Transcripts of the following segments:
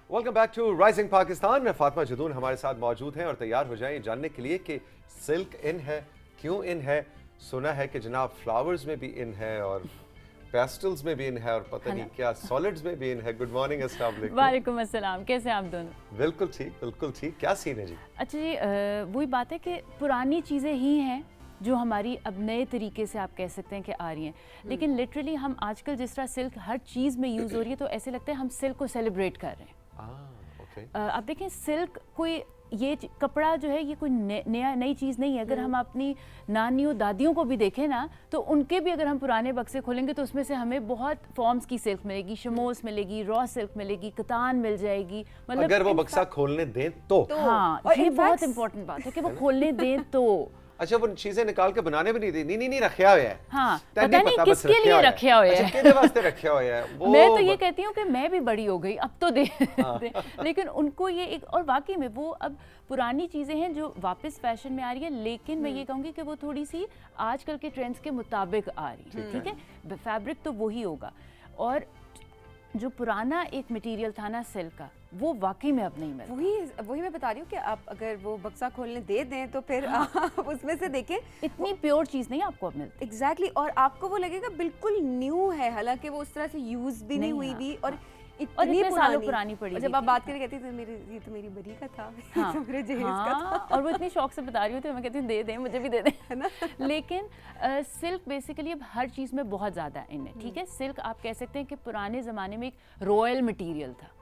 Welcome back to rising Pakistan में फातिमा जदून हमारे साथ मौजूद हैं और तैयार हो जाएं जानने के लिए कि सिल्क इन है, क्यों इन है। सुना है कि जनाब फ्लावर्स में भी इन है और पेस्टल्स में भी इन है और पता नहीं क्या सॉलिड्स में भी इन है। गुड मॉर्निंग, अस्सलाम वालेकुम। वालेकुम अस्सलाम, कैसे हैं आप दोनों? बिल्कुल ठीक, बिल्कुल ठीक। क्या सीन है जी? अच्छा जी, वही बात है कि पुरानी चीज़ें ही हैं जो हमारी अब नए तरीके से आप कह सकते हैं कि आ रही हैं, लेकिन लिटरली हम आजकल जिस तरह सिल्क हर चीज़ में यूज़ हो रही है तो ऐसे लगता है हम सिल्क को सेलिब्रेट कर रहे हैं। आप देखें सिल्क कोई ये कपड़ा जो है ये कोई नई चीज़ नहीं है। अगर हम अपनी नानियों दादियों को भी देखें ना तो उनके भी अगर हम पुराने बक्से खोलेंगे तो उसमें से हमें बहुत फॉर्म्स की सिल्क मिलेगी, शमोस मिलेगी, रॉ सिल्क मिलेगी, कतान मिल जाएगी। मतलब अगर वो बक्सा खोलने दें तो हाँ, ये बहुत इंपॉर्टेंट बात है कि वो खोलने दें तो। अच्छा, वो चीजें निकाल के बनाने भी नहीं दी। नहीं रखा हुआ है। हाँ, पता नहीं किसके लिए रखा हुआ है। अच्छा, किसके वास्ते रखा हुआ है वो। मैं तो ये कहती हूँ कि मैं भी बड़ी हो गई अब तो दे लेकिन उनको ये एक और वाकई में वो अब पुरानी चीज़ें हैं जो वापस फैशन में आ रही है, लेकिन मैं ये कहूँगी कि वो थोड़ी सी आजकल के ट्रेंड्स के मुताबिक आ रही है। ठीक है, फैब्रिक तो वही होगा और जो पुराना एक मटेरियल था ना सिल्क का वो वाकई में अब नहीं मिलता। वही मैं बता रही हूँ कि आप अगर वो बक्सा खोलने दे दें तो फिर आप उसमें से देखें इतनी प्योर चीज़ नहीं आपको अब मिलती। एग्जैक्टली और आपको वो लगेगा बिल्कुल न्यू है, हालांकि वो उस तरह से यूज भी नहीं हुई भी और इतनी सालों पुरानी पड़ी। जब आप बात करके कहती तो ये तो मेरी बरी का था, हाँ, तो मेरे जहेज हाँ, का था। और वो इतनी शौक से बता रही होती है, मैं कहती हूँ दे दें, मुझे भी दे दें, है ना। लेकिन सिल्क बेसिकली अब हर चीज़ में बहुत ज़्यादा इन है। ठीक है, सिल्क आप कह सकते हैं कि पुराने ज़माने में एक रॉयल मटीरियल था।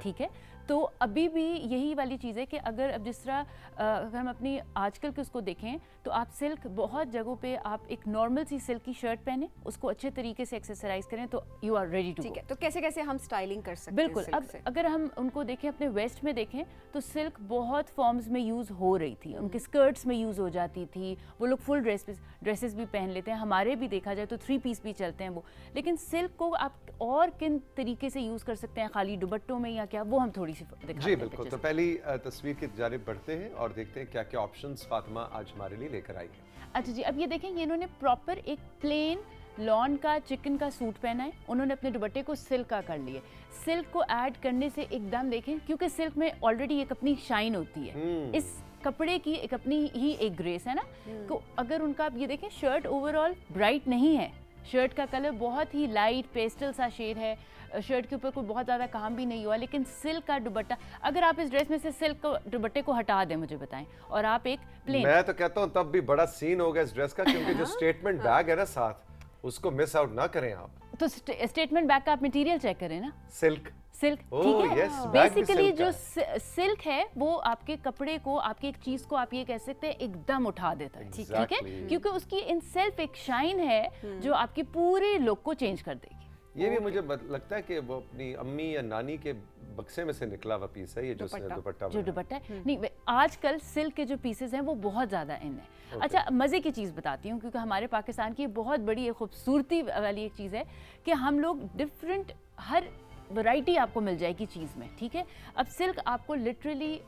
ठीक है, तो अभी भी यही वाली चीज़ है कि अगर अब जिस तरह अगर हम अपनी आजकल के उसको देखें तो आप सिल्क बहुत जगहों पे आप एक नॉर्मल सी सिल्क की शर्ट पहने, उसको अच्छे तरीके से एक्सेसराइज करें तो यू आर रेडी टू। ठीक है, तो कैसे कैसे हम स्टाइलिंग कर सकते हैं? बिल्कुल, अब अगर हम उनको देखें अपने वेस्ट में देखें तो सिल्क बहुत फॉर्म्स में यूज़ हो रही थी। उनके स्कर्ट्स में यूज़ हो जाती थी, वो लोग फुल ड्रेसेस भी पहन लेते हैं। हमारे भी देखा जाए तो 3 पीस भी चलते हैं वो। लेकिन सिल्क को आप और किन तरीके से यूज़ कर सकते हैं, खाली दुपट्टों में या क्या, वो हम थोड़ी सी जी बिल्कुल। तो पहली तस्वीर की जानिब बढ़ते हैं और देखते हैं क्या क्या ऑप्शंस फातिमा आज हमारे लिए लेकर आई है। अच्छा जी, अब ये देखें ये इन्होंने प्रॉपर एक प्लेन लॉन का चिकन का सूट पहना है, उन्होंने अपने दुपट्टे को सिल्क का कर लिए। सिल्क को ऐड करने से एकदम देखें, क्योंकि सिल्क में ऑलरेडी एक अपनी शाइन होती है, इस कपड़े की एक अपनी ही एक ग्रेस है ना। तो अगर उनका आप ये देखें शर्ट ओवरऑल ब्राइट नहीं है, शर्ट का कलर बहुत ही लाइट पेस्टल सा शेड है, शर्ट के ऊपर कोई बहुत ज़्यादा काम भी नहीं हुआ, लेकिन सिल्क का दुपट्टा, अगर आप इस ड्रेस में से सिल्क के दुपट्टे को हटा दें मुझे बताएं और आप एक प्लेन, मैं तो कहता हूँ तब भी बड़ा सीन होगा इस ड्रेस का, क्योंकि जो स्टेटमेंट बैग है ना साथ, उसको मिस आउट ना करें आप। तो स्टेटमेंट बैग का आप मटेरियल चेक करें ना, सिल्क ठीक है। yes, बेसिकली जो सिल्क है वो आपके कपड़े को, आपकी एक चीज को आप ये कह सकते हैं एकदम उठा देता है। ठीक है, क्योंकि उसकी इन सेल्फ एक शाइन है जो आपकी पूरे लुक को चेंज कर देगी। ये भी मुझे लगता है कि वो अपनी अम्मी या नानी के बक्से में से निकला हुआ पीस है ये जो दुपट्टा है। नहीं, आजकल सिल्क के जो पीसेस हैं वो बहुत ज़्यादा इन है। अच्छा, मज़े की चीज़ बताती हूँ, क्योंकि हमारे पाकिस्तान की बहुत बड़ी खूबसूरती वाली एक चीज़ है कि हम लोग डिफरेंट हर वैरायटी आपको मिल जाएगी चीज़ में। ठीक है, अब सिल्क आपको लिटरली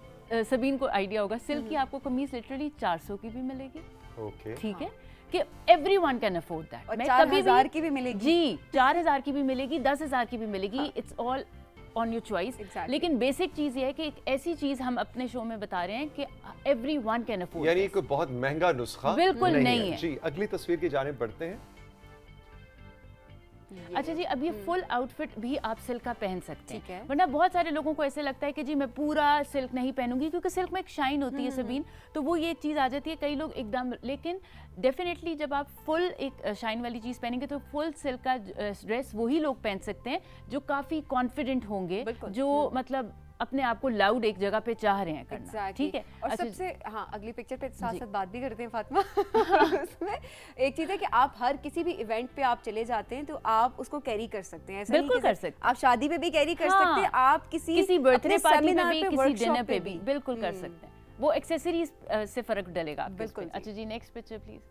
सबीन को आइडिया होगा, सिल्क की आपको कमीज लिटरली 400 की भी मिलेगी। ठीक है, कि एवरीवन कैन अफोर्ड दैट। और 4000 की भी मिलेगी जी, 4000 की भी मिलेगी, 10,000 की भी मिलेगी, it's all on your choice. लेकिन बेसिक चीज ये है कि एक ऐसी चीज हम अपने शो में बता रहे हैं कि एवरीवन कैन अफोर्ड, यानी कोई बहुत महंगा नुस्खा बिल्कुल नहीं है। जी, अगली तस्वीर की जानिब बढ़ते हैं। अच्छा जी, अब ये फुल आउटफिट भी आप सिल्क का पहन सकते हैं, वरना बहुत सारे लोगों को ऐसे लगता है कि जी मैं पूरा सिल्क नहीं पहनूंगी, क्योंकि सिल्क में एक शाइन होती है सबीन, तो वो ये चीज़ आ जाती है कई लोग एकदम। लेकिन डेफिनेटली जब आप फुल एक शाइन वाली चीज़ पहनेंगे तो फुल सिल्क का ड्रेस वही लोग पहन सकते हैं जो काफ़ी कॉन्फिडेंट होंगे, जो मतलब अपने आप को लाउड एक जगह पे चाह रहे हैं करना। ठीक है, और सबसे हाँ अगली पिक्चर पे साथ साथ बात भी करते हैं फातिमा। उसमें एक चीज़ है कि आप हर किसी भी इवेंट पे आप चले जाते हैं तो आप उसको कैरी कर सकते हैं। बिल्कुल कर सकते हैं, आप शादी पे भी कैरी कर सकते हैं, आप किसी बर्थडे पार्टी पे भी, किसी डिनर पे भी बिल्कुल कर सकते हैं। वो एक्सेसरीज से फर्क डलेगा बिल्कुल। अच्छा जी, नेक्स्ट पिक्चर प्लीज।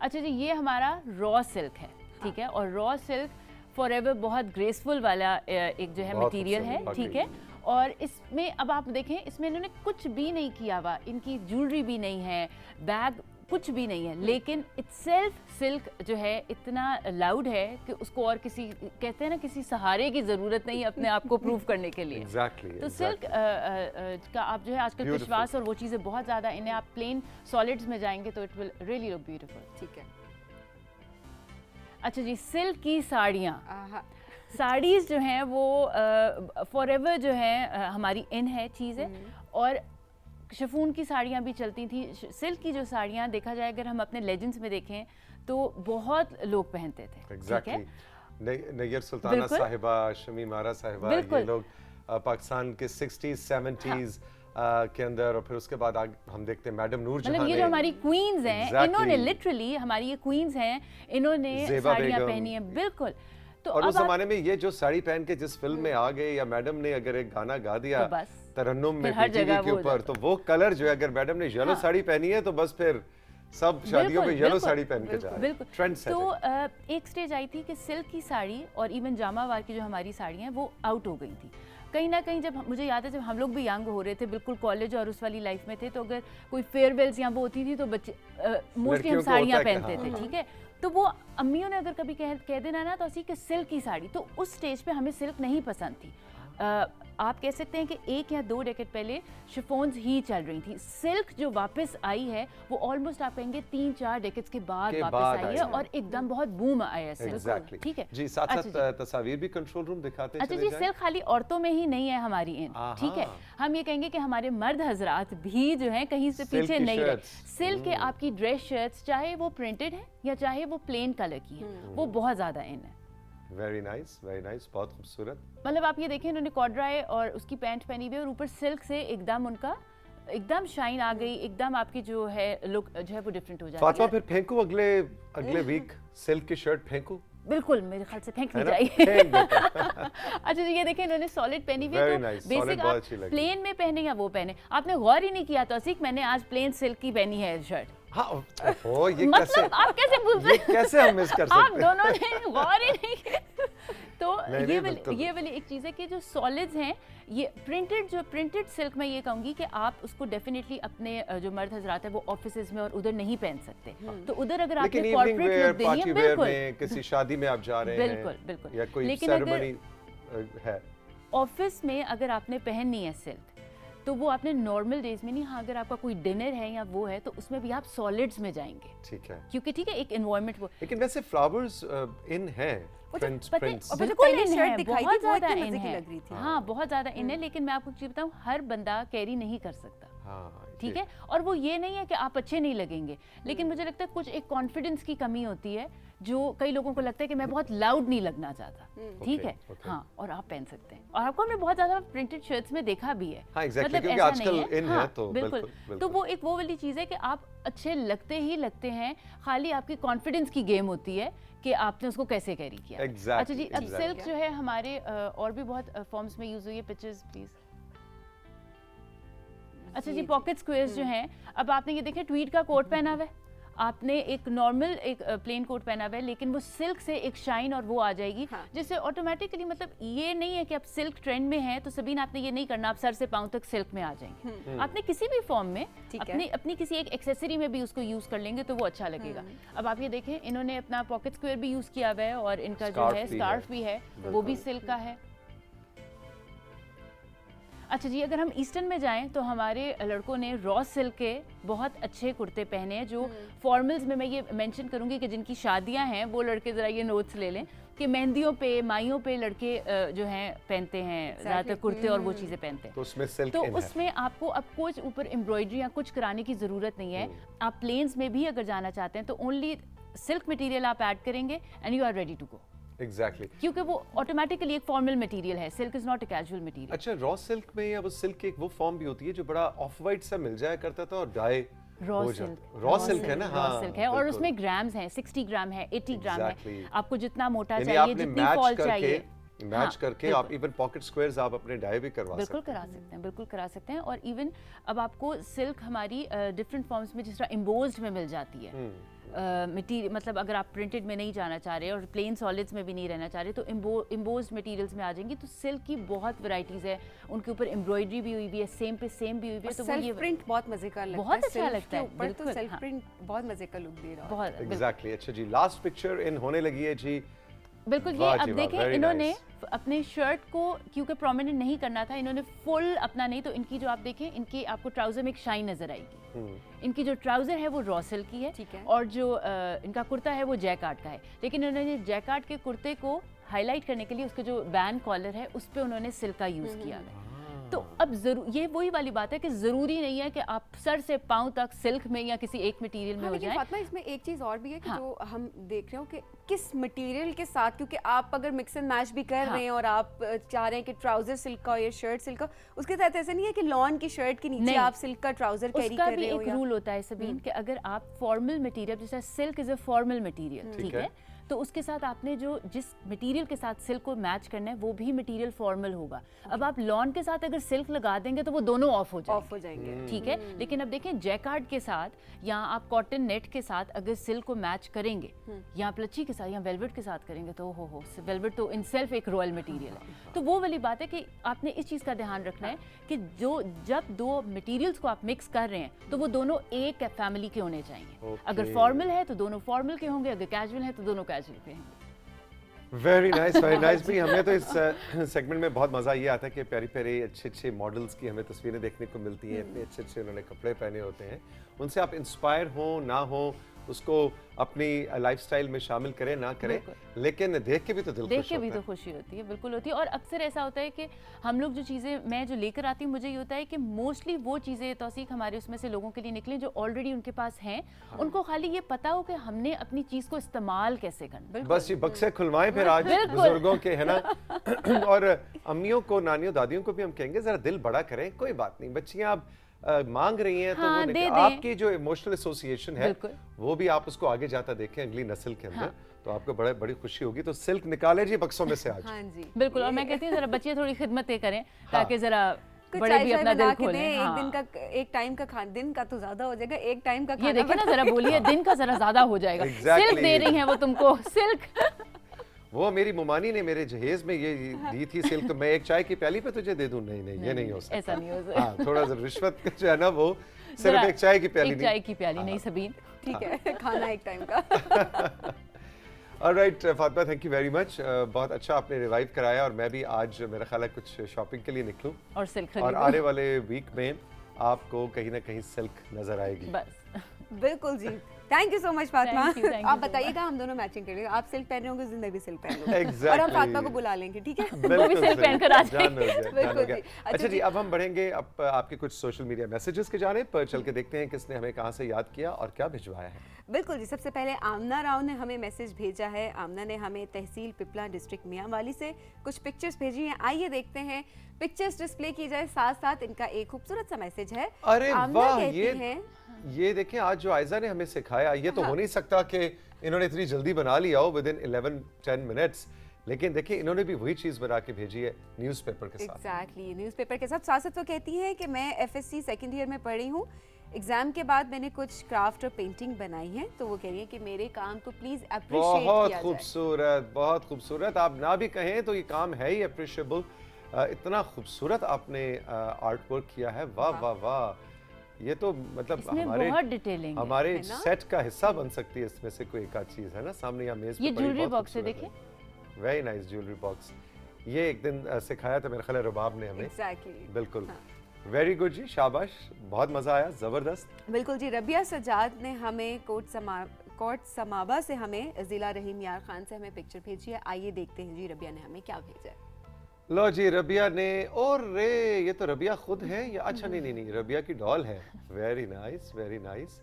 अच्छा जी, ये हमारा रॉ सिल्क है। ठीक है, और रॉ सिल्क फॉरएवर बहुत ग्रेसफुल वाला एक जो है मटेरियल है। ठीक है, और इसमें अब आप देखें इसमें इन्होंने कुछ भी नहीं किया हुआ, इनकी ज्वेलरी भी नहीं है, बैग कुछ भी नहीं है, लेकिन इटसेल्फ सिल्क जो है इतना लाउड है कि उसको और किसी, कहते हैं ना, किसी सहारे की जरूरत नहीं है अपने आप को प्रूव करने के लिए। तो सिल्क का आप जो है आजकल विश्वास और वो चीज़ें बहुत ज़्यादा इन्हें, आप प्लेन सॉलिड्स में जाएंगे तो it will really look beautiful. ठीक है। अच्छा जी, सिल्क की साड़ियाँ, साड़ीज़ जो हैं वो फॉरएवर जो है हमारी इन है चीज़ है, और शिफॉन की साड़ियाँ भी चलती थी। सिल्क की जो साड़ियाँ देखा जाए अगर हम अपने लेजेंड्स में देखें तो बहुत लोग पहनते थे। Exactly. नैयर सुल्ताना साहिबा, शमीम आरा साहिबा, ये लोग पाकिस्तान के 60s 70s के अंदर, और फिर उसके बाद हम देखते हैं मैडम नूर जहां, मतलब ये जो हमारी क्वींस हैं, इन्होंने लिटरली, हमारी ये क्वींस हैं, इन्होंने साड़ियाँ पहनी हैं। बिल्कुल। तो और उस जमाने में ये जो साड़ी पहन के जिस फिल्म में आ गए, या मैडम ने अगर एक गाना गा दिया तो बस तरन्नुम में पीटीवी के ऊपर, तो वो कलर जो है, अगर मैडम ने येलो साड़ी पहनी है तो बस फिर सब शादियों में येलो साड़ी पहन के जा रहे हैं। Trend setting. तो एक स्टेज आई थी कि सिल्क की साड़ी और इवन जामावार की जो हमारी साड़ियाँ हैं वो आउट हो गई थी कहीं ना कहीं। जब मुझे याद है जब हम लोग भी यंग हो रहे थे, बिल्कुल कॉलेज और उस वाली लाइफ में थे, तो अगर कोई फेयरवेल्स या वो होती थी तो बच्चे मोस्टली हम साड़ियाँ पहनते थे, ठीक है। तो वो अम्मियों ने अगर कभी कह देना ना तो ऐसी कि सिल्क की साड़ी, तो उस स्टेज पे हमें सिल्क नहीं पसंद थी। आप कह सकते हैं कि 1 या 2 डेकेड पहले शिफॉन्स ही चल रही थी। सिल्क जो वापस आई है वो ऑलमोस्ट आप कहेंगे 3-4 डेकेड्स के बाद वापस आई है, और एकदम बहुत बूम आया है सिल्क। ठीक है जी, साथ-साथ तस्वीर भी कंट्रोल रूम दिखाते हैं। अच्छा जी, सिल्क खाली औरतों में ही नहीं है हमारी इन, ठीक है। हम ये कहेंगे कि हमारे मर्द हजरात भी जो हैं कहीं से पीछे नहीं रहे। सिल्क के आपकी ड्रेस शर्ट्स, चाहे वो प्रिंटेड है या चाहे वो प्लेन कलर की है, वो बहुत ज्यादा इन है। वेरी नाइस, बहुत खूबसूरत। मतलब आप ये देखें, इन्होंने कॉर्डराय और उसकी पैंट पहनी हुई है, और ऊपर सिल्क से एकदम उनका एकदम शाइन आ गई, एकदम आपकी जो है लुक जो है वो डिफरेंट हो जाती है। फातिमा, फिर फेंकू अगले वीक सिल्क की शर्ट फेंकू? बिल्कुल, मेरे ख्याल से फेंकनी चाहिए। अच्छा जी, ये देखें इन्होंने सॉलिड पहनी हुई है, तो बेसिक आप प्लेन में पहने या वो पहने, आपने गौर ही नहीं किया तौसीक, मैंने आज प्लेन सिल्क की पहनी है शर्ट। हाँ, ओ, ये मतलब कैसे, आप कैसे भूल सकते, कैसे हम मिस कर सकते हैं? आप दोनों ने गौर ही नहीं किया। तो ये वाली एक चीज़ है कि जो सॉलिड्स हैं, ये प्रिंटेड सिल्क में ये कहूँगी कि आप उसको डेफिनेटली अपने जो मर्द हजरात है वो ऑफिसेज में और उधर नहीं पहन सकते। तो उधर अगर आपने कॉर्पोरेट लुक देनी है, बिल्कुल किसी शादी में आप जा रहे हैं, बिल्कुल, या कोई सेरेमनी है, ऑफिस में अगर आपने पहननी है सिल्क, तो वो आपने नॉर्मल डेज में नहीं। हाँ, अगर आपका कोई डिनर है या वो है तो उसमें भी आप सॉलिड्स में जाएंगे, ठीक है, क्योंकि ठीक है एक एनवायरनमेंट वो। लेकिन वैसे फ्लावर्स इन है, बिल्कुल इन है, बहुत ज्यादा इन है। लग रही थी। हाँ, बहुत ज्यादा इन है, लेकिन मैं आपको चीज बताऊं, हर बंदा कैरी नहीं कर सकता। हाँ, ठीक है, और वो ये नहीं है कि आप अच्छे नहीं लगेंगे, लेकिन मुझे लगता है कुछ एक कॉन्फिडेंस की कमी होती है, जो कई लोगों को लगता है कि मैं बहुत लाउड नहीं लगना चाहता, ठीक है। हाँ, और आप पहन सकते हैं, और आपको हमने बहुत ज्यादा प्रिंटेड शर्ट्स में देखा भी है। हाँ, exactly, क्योंकि आजकल इन है, तो बिल्कुल। तो वो एक वो वाली चीज है कि आप अच्छे लगते ही लगते हैं, खाली आपकी कॉन्फिडेंस की गेम होती है कि आपने उसको कैसे कैरी किया। अच्छा जी, अब सिल्क जो है हमारे और भी बहुत फॉर्म्स में यूज हुई है। Pictures please. अच्छा जी, पॉकेट स्क्वेयर्स जो हैं, अब आपने ये देखें ट्वीड का कोट पहना हुआ है, आपने एक नॉर्मल एक प्लेन कोट पहना हुआ है, लेकिन वो सिल्क से एक शाइन और वो आ जाएगी, जिससे ऑटोमेटिकली, मतलब ये नहीं है कि आप सिल्क ट्रेंड में हैं तो सबीन आपने ये नहीं करना आप सर से पांव तक सिल्क में आ जाएंगे। आपने किसी भी फॉर्म में अपनी किसी एक एक्सेसरी में भी उसको यूज कर लेंगे तो वो अच्छा लगेगा। अब आप ये देखें, इन्होंने अपना पॉकेट स्क्वेयर भी यूज किया हुआ है, और इनका जो है स्कार्फ भी है, वो भी सिल्क का है। अच्छा जी, अगर हम ईस्टर्न में जाएं तो हमारे लड़कों ने रॉ सिल्क के बहुत अच्छे कुर्ते पहने हैं, जो फॉर्मल्स में मैं ये मेंशन करूंगी कि जिनकी शादियां हैं वो लड़के ज़रा ये नोट्स ले लें कि मेहंदियों पे, माइयों पे लड़के जो हैं पहनते हैं ज़्यादातर कुर्ते और वो चीज़ें पहनते हैं। तो उसमें सिल्क तो उसमें आपको अब कुछ ऊपर एम्ब्रॉयडरी या कुछ कराने की ज़रूरत नहीं है। आप प्लेन्स में भी अगर जाना चाहते हैं तो ओनली सिल्क मटीरियल आप ऐड करेंगे and you are ready to go. Exactly, क्योंकि वो ऑटोमेटिकली एक फॉर्मल मटेरियल है, silk is not a casual material. अच्छा, रॉ सिल्क में या वो सिल्क की एक वो फॉर्म भी होती है जो बड़ा ऑफ वाइट सा मिल जाया करता था और डाई रॉ सिल्क है ना? हाँ, सिल्क है, और उसमें ग्राम्स हैं, 60 ग्राम है, 80 ग्राम है, आपको जितना मोटा यानी चाहिए, जितनी फॉल चाहिए, मैच करके आप इवन पॉकेट स्क्वायर्स आप अपने डाई भी करवा सकते हैं। बिल्कुल करा सकते हैं, बिल्कुल करा सकते हैं। और इवन अब आपको सिल्क हमारी डिफरेंट फॉर्म्स में जिस तरह एम्बोज्ड में मिल जाती है, मटीरियल, मतलब अगर आप प्रिंटेड में नहीं जाना चाह रहे और प्लेन सॉलिड्स में भी नहीं रहना चाह रहे तो इम्बोज्ड मटेरियल्स में आ जाएंगी। तो सिल्क की बहुत वैरायटीज़ है, उनके ऊपर एम्ब्रॉयडरी भी हुई है, सेम पे सेम भी हुई है। तो वो ये प्रिंट बहुत मजे का लगता है, बहुत अच्छा लगता है, ऊपर तो सेल्फ हाँ। प्रिंट बहुत मजे का लुक दे रहा है। बहुत एग्जैक्टली। अच्छा जी, लास्ट पिक्चर इन होने लगी है जी। बिल्कुल। ये वाह अब जी वाह, देखें very इन्होंने nice। अपने शर्ट को क्योंकि प्रोमिनेंट नहीं करना था, इन्होंने फुल अपना नहीं, तो इनकी जो आप देखें इनकी आपको ट्राउजर में एक शाइन नजर आएगी। इनकी जो ट्राउजर है वो रॉ सिल्क की है, ठीक है। और जो इनका कुर्ता है वो जैकार्ड का है। लेकिन उन्होंने जैकार्ड के कुर्ते को हाईलाइट करने के लिए उसका जो बैन कॉलर है उस पर उन्होंने सिल्क का यूज किया है। तो अब ये वही वाली बात है कि जरूरी नहीं है कि आप सर से पांव तक सिल्क में या किसी एक मटेरियल में हाँ, हो लेकिन जाए। फातिमा इसमें एक चीज और भी है कि हाँ। जो हम देख रहे हो कि किस मटेरियल के साथ, क्योंकि आप अगर मिक्स एंड मैच भी कर हाँ। रहे हैं और आप चाह रहे हैं कि ट्राउजर सिल्क का हो या शर्ट सिल्क का, उसके साथ ऐसा नहीं है कि लॉन की शर्ट के नीचे नहीं। आप सिल्क का ट्राउजर कैरी उसका कर भी रहे हो एक या रूल होता है सबीन कि अगर आप फॉर्मल मटेरियल, जैसे silk is a formal material, ठीक है, तो उसके साथ आपने जो जिस मटेरियल के साथ सिल्क को मैच करना है वो भी मटेरियल फॉर्मल होगा। अब आप लॉन के साथ अगर सिल्क लगा देंगे तो वो दोनों ऑफ हो जाएंगे, ठीक है। लेकिन अब देखें जैकार्ड के साथ या आप कॉटन नेट के साथ अगर सिल्क को मैच करेंगे या प्लची के साथ या वेलवेट के साथ करेंगे तो हो वेलवेट तो इन सेल्फ एक रॉयल मटेरियल है। तो वो वाली बात है कि आपने इस चीज़ का ध्यान रखना है कि जब दो मटेरियल्स को आप मिक्स कर रहे हैं तो वो दोनों एक फैमिली के होने चाहिए। अगर फॉर्मल है तो दोनों फॉर्मल के होंगे, अगर कैजुअल है तो दोनों कैजुअल के होंगे। Very nice, very nice. भी हमें तो इस सेगमेंट में बहुत मजा ये आता है कि प्यारी प्यारी अच्छे अच्छे मॉडल्स की हमें तस्वीरें देखने को मिलती हैं, इतने अच्छे अच्छे उन्होंने कपड़े पहने होते हैं। उनसे आप इंस्पायर हो ना हो, उसको अपनी लाइफस्टाइल में शामिल करें ना करें, लेकिन देख के भी तो दिल देख खुश के भी होता तो खुशी होती है, बिल्कुल होती है। और अक्सर ऐसा होता है कि हम लोग जो चीज़ें मैं जो लेकर आती हूँ, मुझे ये होता है कि मोस्टली वो चीज़ें तौसीक हमारे उसमें से लोगों के लिए निकलें जो ऑलरेडी उनके पास हैं। उनको खाली ये पता हो कि हमने अपनी चीज़ को इस्तेमाल कैसे करना। बस ये बक्से खुलवाएं फिर आज बिल्कुल। बुजुर्गों के, है ना। और अम्मियों को, नानियों, दादियों को भी हम कहेंगे जरा दिल बड़ा करें, कोई बात नहीं, बच्चियां आप मांग रही हैं तो हाँ, वो दे दें। आपकी जो इमोशनल एसोसिएशन है बिल्कुल। वो भी आप उसको आगे जाता देखें अगली नस्ल के अंदर, तो आपको बड़ी खुशी होगी। तो सिल्क निकाले जी बक्सों में से आज। हाँ जी बिल्कुल। और मैं कहती हूँ जरा बच्चे थोड़ी खिदमतें करें ताकि जरा कुछ बड़े चाय भी शाय अपना बना दिल के खोलें। दें, हाँ। एक दिन का, एक टाइम का खाना, दिन का तो ज्यादा हो जाएगा, एक टाइम का ये खाना देखिए ना जरा बोलिए, दिन का जरा ज्यादा हो जाएगा। Exactly। सिल्क दे रही हैं वो तुमको, सिल्क। वो मेरी मुमानी ने मेरे जहेज में ये दी थी सिल्क, तो मैं एक चाय की प्याली पे तुझे दे दूं? नहीं नहीं, ये नहीं हो सकता। ऐसा नहीं हो सकता। हाँ, थोड़ा सा रिश्वत जो है ना, वो सिर्फ एक चाय की प्याली एक नहीं। चाय की प्याली नहीं सबीन। ठीक है, खाना एक टाइम का। Alright Fatima, thank you very much. बहुत अच्छा आपने रिवाइव कराया, और मैं भी आज मेरा ख्याल है कुछ शॉपिंग के लिए निकलूं, और सिल्क और आने वाले वीक में आपको कहीं ना कहीं सिल्क नजर आएगी। बस। बिल्कुल जी, thank you so much Fatima. Thank you आप so बताइएगा, हम दोनों मैचिंग करेंगे, आप सिल्क पहन रहे होंगे, जिंदा भी सिल्क पहन लूंगी। Exactly। और हम फातिमा को बुला लेंगे, ठीक है। वो भी सिल्क पहनकर आ जाएगी। जान हो गया, जान हो बिल्कुल गया। जी। अच्छा जी, अब हम बढ़ेंगे अब आपके कुछ सोशल मीडिया मैसेजेस के जाने पर, चल के देखते हैं किसने हमें कहाँ से याद किया और क्या भिजवाया है। बिल्कुल जी, सबसे पहले आमना राव ने हमें मैसेज भेजा है। आमना ने हमें तहसील पिपला डिस्ट्रिक्ट मियांवाली से कुछ पिक्चर्स भेजी हैं, आइए देखते हैं। पिक्चर्स डिस्प्ले की जाए, साथ साथ इनका एक खूबसूरत सा मैसेज है। अरे आमना वाह, कहती हैं, ये देखें आज जो आयजा ने हमें सिखाया, ये तो हो नहीं सकता कि इन्होंने इतनी जल्दी बना लिया हो विद इन 11-10 मिनट्स, लेकिन देखिए इन्होंने भी वही चीज बना के भेजी है न्यूज़पेपर के साथ। एग्जैक्टली, न्यूज़पेपर के साथ साथ वो कहती है कि मैं एफएससी सेकंड ईयर में पढ़ी हूँ, एग्जाम के बाद मैंने कुछ क्राफ्ट और पेंटिंग बनाई है, तो वो कह रही है कि मेरे काम को प्लीज अप्रिशिएट बहुत किया जाए। खूबसूरत, बहुत खूबसूरत। आप ना भी कहें तो ये काम है ही अप्रिशिएबल। इतना खूबसूरत आपने आर्ट वर्क किया है, वाह वाह वाह। ये तो मतलब इसमें हमारे बहुत डिटेलिंग है। हमारे है ना? सेट का हिस्सा बन सकती है इसमें से कोई एक आध चीज, है ना, सामने या मेज पे ये पड़ी, ज्वेलरी बहुत बॉक्स है, खूबसूरत वेरी नाइस ज्वेलरी बॉक्स। ये एक दिन सिखाया था मेरे ख्याल है रुबाब ने हमें। एग्जैक्टली, बिल्कुल, वेरी गुड जी, शाबाश, बहुत मजा आया, जबरदस्त। बिल्कुल जी। रबिया सजाद ने हमें कोट समाबा से हमें जिला रहीम यार खान से हमें पिक्चर भेजी है, आइए देखते हैं जी रबिया ने हमें क्या भेजा है। लो जी, रबिया ने, और रे ये तो रबिया खुद है या अच्छा नहीं नहीं नहीं, रबिया की डॉल है। Very nice, very nice.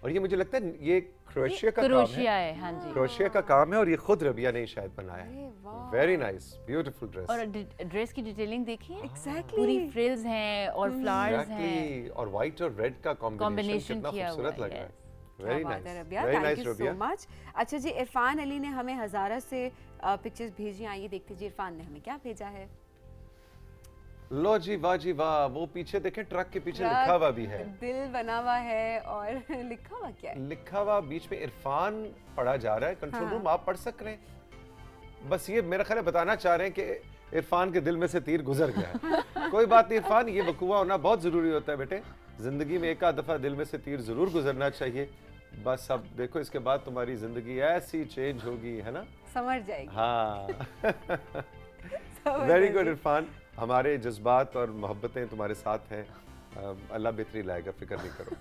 और ये मुझे लगता है ये क्रोएशिया का काम क्रोशिया है, है, हाँ जी। क्रोएशिया का काम है, और ये खुद रबिया ने शायद बनाया अरे है। वाह। Very nice, beautiful dress. और ड्रेस की डिटेलिंग देखिए, एग्जैक्टली, पूरी फ्रिल्स हैं और फ्लावर्स हैं, एग्जैक्टली, और व्हाइट और रेड का कॉम्बिनेशन कॉम्बिनेशन कितना किया हुआ खूबसूरत है, लग रहा है। क्या वेरी बात नाइस, है Rabia, very thank nice you so Rabia. Much. अच्छा जी, इरफान अली ने हमें हजारा से पिक्चर्स भेजी, आइए देखते जी इरफान ने हमें क्या भेजा है। लो जी वाह, वो पीछे देखें, ट्रक के पीछे ट्रक, लिखा हुआ भी है। दिल बना हुआ है और लिखा हुआ क्या है? लिखा हुआ बीच में इरफान पढ़ा जा रहा है। कंट्रोल हाँ। रूम आप पढ़ सक रहे हैं। बस ये मेरा ख्याल है बताना चाह रहे हैं कि इरफान के दिल में से तीर गुजर गया है। कोई बात नहीं इरफान, ये वकूआ होना बहुत जरूरी होता है बेटे। जिंदगी में एक आध दफा दिल में से तीर जरूर गुजरना चाहिए। बस अब देखो इसके बाद तुम्हारी जिंदगी ऐसी चेंज होगी, है ना? समझ जाएगी। हाँ। समझ वेरी जाएगी। गुड इरफान, हमारे जज्बात और मोहब्बतें तुम्हारे साथ हैं। अल्लाह बेहतरी लाएगा, फिक्र नहीं करो।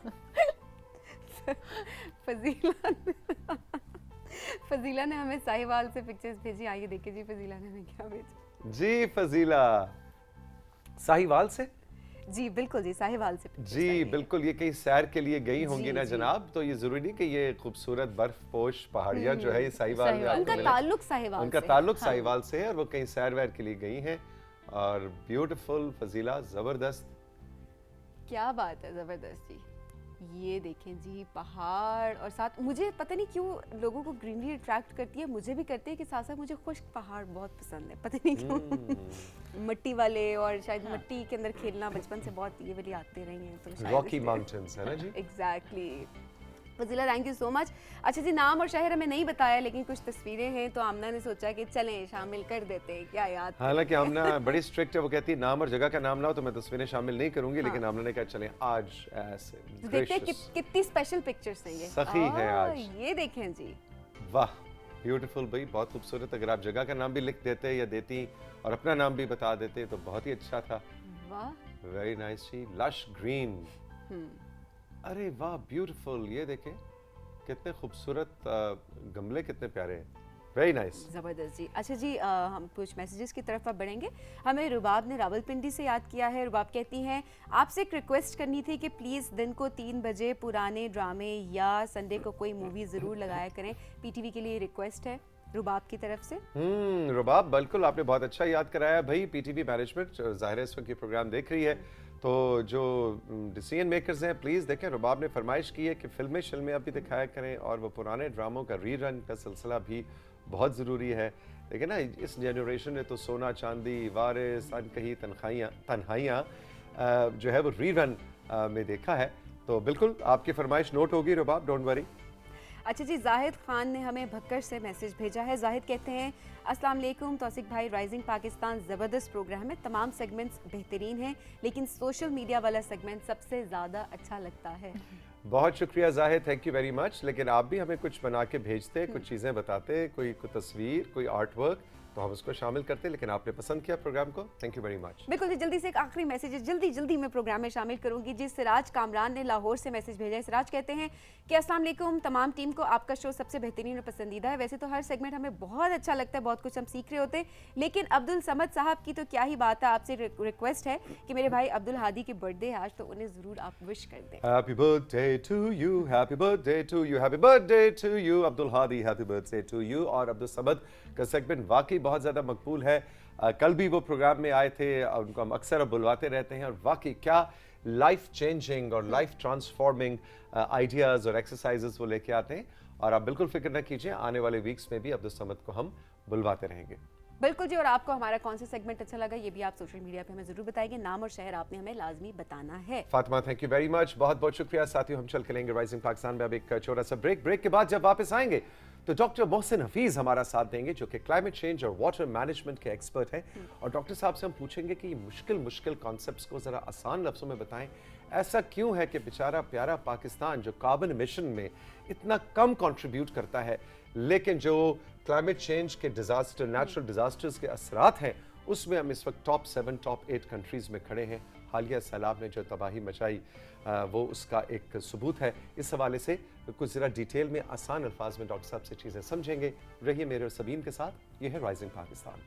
फजीला ने हमें साहिवाल से पिक्चर्स भेजी। आइए देखिए जी फजीला ने हमें क्या भेजा। जी फजीला, साहिवाल से? जी बिल्कुल जी, साहिवाल से pictures जी आई हैं। बिल्कुल, ये कहीं सैर के लिए गई होंगी जी, ना जी। जनाब, तो ये जरूरी नहीं कि ये खूबसूरत बर्फपोश पहाड़ियाँ जो है ये साहिवाल में साहिवाल। आपको उनका मिले। ताल्लुक साहिवाल उनका से है। ताल्लुक हाँ। साहिवाल से है और वो कहीं सैर वैर के लिए गई हैं। और ब्यूटीफुल फजीला, जबरदस्त। क्या बात है, जबरदस्त जी। ये देखें जी पहाड़, और साथ मुझे पता नहीं क्यों लोगों को ग्रीनरी अट्रैक्ट करती है, मुझे भी करती है कि साथ साथ मुझे खुश्क पहाड़ बहुत पसंद है, पता नहीं क्यों। मिट्टी वाले, और शायद मिट्टी के अंदर खेलना बचपन से बहुत ये वाली आते रही हैं तो शायद रॉकी इसलिए। माउंटेन्स है ना जी? Exactly. Fazila thank you so much. अच्छा जी, नाम और शहर हमें नहीं बताया, लेकिन कुछ तस्वीरें हैं तो आमना ने सोचा कि चलें शामिल कर देते हैं, क्या याद। हालांकि आमना बड़ी स्ट्रिक्ट है, वो कहती है नाम और जगह का नाम लाओ तो मैं तस्वीरें शामिल नहीं करूंगी, लेकिन आमना ने कहा चलें आज ऐसे तो देखते हैं gracious। कितनी स्पेशल पिक्चर्स हैं ये। सखी हैं आज। ये देखें जी। वाह ब्यूटीफुल भाई, बहुत खूबसूरत। अगर आप जगह का नाम भी लिख देते या देती और अपना नाम भी बता देते तो बहुत ही अच्छा था। वाह। वेरी नाइस जी, लश ग्रीन। अरे वाह ब्यूटीफुल, ये देखें कितने खूबसूरत गमले, कितने प्यारे हैं। Very nice. ज़बरदस्त जी। अच्छा जी, हम कुछ मैसेजेस की तरफ अब बढ़ेंगे। हमें रुबाब ने रावलपिंडी से याद किया है। रुबाब कहती हैं आपसे एक रिक्वेस्ट करनी थी कि प्लीज़ दिन को 3 बजे पुराने ड्रामे या संडे को कोई मूवी ज़रूर लगाया करें। पीटीवी के लिए रिक्वेस्ट है रुबाब की तरफ से। रुबाब बिल्कुल आपने बहुत अच्छा याद कराया भाई। पीटीवी मैनेजमेंट ज़ाहिर है इस वक्त ये प्रोग्राम देख रही है, तो जो डिसीजन मेकर्स हैं प्लीज़ देखें, रुबाब ने फरमाइश की है कि फिल्में अभी दिखाया करें और वो पुराने ड्रामों का रीरन का सिलसिला भी बहुत ज़रूरी है। लेकिन ना इस जनरेशन ने तो सोना चांदी, वारिस, अनकही तन्हाइयाँ जो है वो रीरन में देखा है। तो बिल्कुल आपकी फरमाइश नोट होगी रुबाब, डोंट वरी। अच्छा जी, जाहिद खान ने हमें भक्कर से मैसेज भेजा है। जाहिद कहते हैं अस्सलाम वालेकुम तौसिक भाई, राइजिंग पाकिस्तान ज़बरदस्त प्रोग्राम है, तमाम सेगमेंट्स बेहतरीन हैं, लेकिन सोशल मीडिया वाला सेगमेंट सबसे ज़्यादा अच्छा लगता है। बहुत शुक्रिया Zahid, thank you very much. लेकिन आप भी हमें कुछ बना के भेजते, कुछ चीज़ें बताते, कोई तस्वीर, कोई आर्ट वर्क, तो हम उसको शामिल करते। लेकिन आपने पसंद किया प्रोग्राम को, थैंक यू वेरी मच। बिल्कुल जी, जल्दी से एक आखिरी मैसेज है, जल्दी मैं प्रोग्राम में शामिल करूंगी। जी सिराज कामरान ने लाहौर से मैसेज भेजा है। सिराज कहते हैं कि अस्सलाम वालेकुम, तमाम टीम को आपका शो सबसे बेहतरीन और पसंदीदा है। वैसे तो हर सेगमेंट हमें बहुत अच्छा लगता है, बहुत कुछ हम सीख रहे होते हैं, लेकिन अब्दुल समद साहब की तो क्या ही बात है। आपसे रिक्वेस्ट है कि मेरे भाई अब्दुल हादी की बर्थडे आज, तो उन्हें ज़रूर आप विश कर दें। Happy birthday to you, happy birthday to you, happy birthday to you Abdul Hadi, happy birthday to you. और अब्दुल समद का सेगमेंट वाकई बहुत ज़्यादा मकबूल है। कल भी वो प्रोग्राम में आए थे, उनको हम अक्सर अब बुलवाते रहते हैं, और वाकई क्या लाइफ चेंजिंग और लाइफ ट्रांसफॉर्मिंग आइडियाज़ और एक्सरसाइजेस वो लेके आते हैं। और आप बिल्कुल फिक्र न कीजिए, आने वाले वीक्स में भी अब्दुल समद को हम बुलवाते रहेंगे। बिल्कुल जी, और आपको हमारा कौन सा सेगमेंट अच्छा लगा ये भी आप सोशल मीडिया पे हमें ज़रूर बताइए। नाम और शहर आपने हमें लाजमी बताना है। Fatima thank you very much, बहुत बहुत शुक्रिया। साथियों हम चल के लेंगे राइजिंग पाकिस्तान में अब एक छोटा सा ब्रेक के बाद जब वापस आएंगे तो डॉक्टर मोहसिन हफीज हमारा साथ देंगे, जो कि क्लाइमेट चेंज और वाटर मैनेजमेंट के एक्सपर्ट हैं। और डॉक्टर साहब से हम पूछेंगे कि मुश्किल कॉन्सेप्ट्स को ज़रा आसान लफ्ज़ों में बताएं। ऐसा क्यों है कि बेचारा प्यारा पाकिस्तान जो कार्बन एमिशन में इतना कम कंट्रीब्यूट करता है, लेकिन जो क्लाइमेट चेंज के डिजास्टर, नेचुरल डिजास्टर्स के असरात हैं, उसमें हम इस वक्त टॉप 7 टॉप 8 कंट्रीज़ में खड़े हैं। हालिया सैलाब ने जो तबाही मचाई वो उसका एक सबूत है। इस हवाले से कुछ ज़रा डिटेल में आसान अल्फाज में डॉक्टर साहब से चीज़ें समझेंगे। रहिए मेरे और सबीन के साथ, ये है राइजिंग पाकिस्तान।